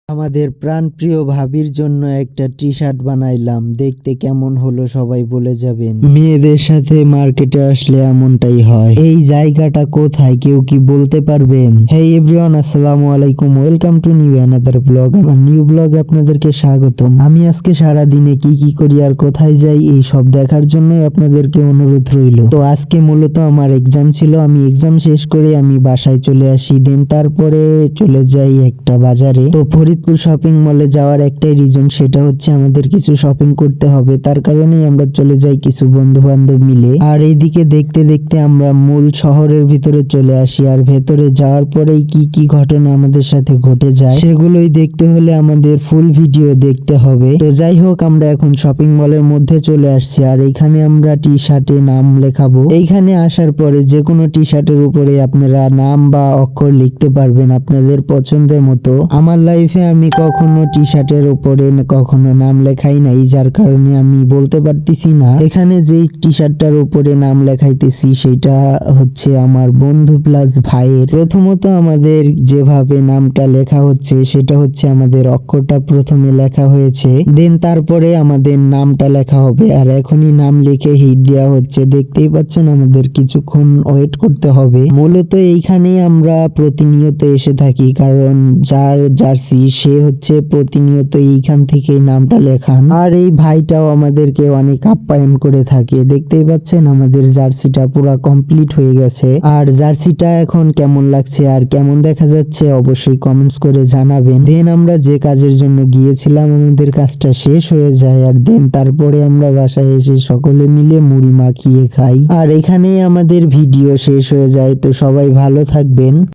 আমাদের প্রাণপ্রিয় ভাবির জন্য একটা টি শার্ট বানাইলাম, দেখতে কেমন হলো সবাই বলে যাবেন। মেয়েদের সাথে মার্কেটে আসলে এমনটাই হয়। এই জায়গাটা কোথায় কেউ কি বলতে পারবেন? হেই এভরিওয়ান, আসসালামু আলাইকুম, welcome to new another blog. আমার নিউ ব্লগে আপনাদেরকে স্বাগতম। আমি আজকে সারা দিনে কি করি আর কোথায় যাই এই সব দেখার জন্যই আপনাদেরকে অনুরোধ রইল। তো আজকে মূলত আমার এক্সাম ছিল, আমি এক্সাম শেষ করে আমি বাসায় চলে আসি, দেন তারপরে চলে যাই একটা বাজারে। তো ফরিদপুর শপিং মলে যাওয়ার একটাই রিজন, সেটা হচ্ছে আমাদের কিছু শপিং করতে হবে, তার কারণেই আমরা চলে যাই কিছু বন্ধু বান্ধব মিলে। আর এইদিকে দেখতে দেখতে আমরা মূল শহরের ভিতরে চলে আসি, আর ভেতরে যাওয়ার পরেই কি ঘটনা আমাদের সাথে ঘটে যায় সেগুলোই দেখতে হলে আমাদের ফুল ভিডিও দেখতে হবে। তো যাই হোক, আমরা এখন শপিং মলের মধ্যে চলে আসছি, আর এইখানে আমরা টি শার্টে নাম লেখাবো। এইখানে আসার পরে যে কোনো টি শার্টের উপরে আপনারা নাম বা অক্ষর লিখতে পারবেন আপনাদের পছন্দের মতো। আমার লাইফে আমি কখনো টি শার্টের উপরে কখনো নাম লেখাই নাই, যার কারণে আমি বলতে পারতেছি না। এখানে যেই টি শার্টটার উপরে নাম লেখাইতেছি সেটা হচ্ছে আমার বন্ধু প্লাস ভাইয়ের। প্রথমত আমাদের যেভাবে নামটা লেখা হচ্ছে সেটা হচ্ছে আমাদের অক্ষরটা প্রথমে লেখা হয়েছে, দেন তারপরে আমাদের নামটা লেখা হবে। আর এখনই নাম লিখে হিট দেওয়া হচ্ছে, দেখতেই পাচ্ছেন আমাদের কিছুক্ষণ ওয়েট করতে হবে। মূলত এইখানেই আমরা প্রতিনিয়ত এসে থাকি, কারণ যার জার্সি সে হচ্ছে প্রতিনিয়ত এইখান থেকে নামটা লেখান, আর এই ভাইটাও আমাদেরকে অনেক আপ্যায়ন করে থাকে। দেখতেই পাচ্ছেন আমাদের জার্সিটা পুরা কমপ্লিট হয়ে গেছে। আর জার্সিটা এখন কেমন লাগছে আর কেমন দেখা যাচ্ছে অবশ্যই কমেন্টস করে জানাবেন। দেন আমরা যে কাজের জন্য গিয়েছিলাম আমাদের কাজটা শেষ হয়ে যায়, আর দেন তারপরে আমরা বাসায় এসে সকলে মিলে মুড়ি মাখিয়ে খাই। আর এখানেই আমাদের ভিডিও শেষ হয়ে যায়। তো সবাই ভালো থাকবেন।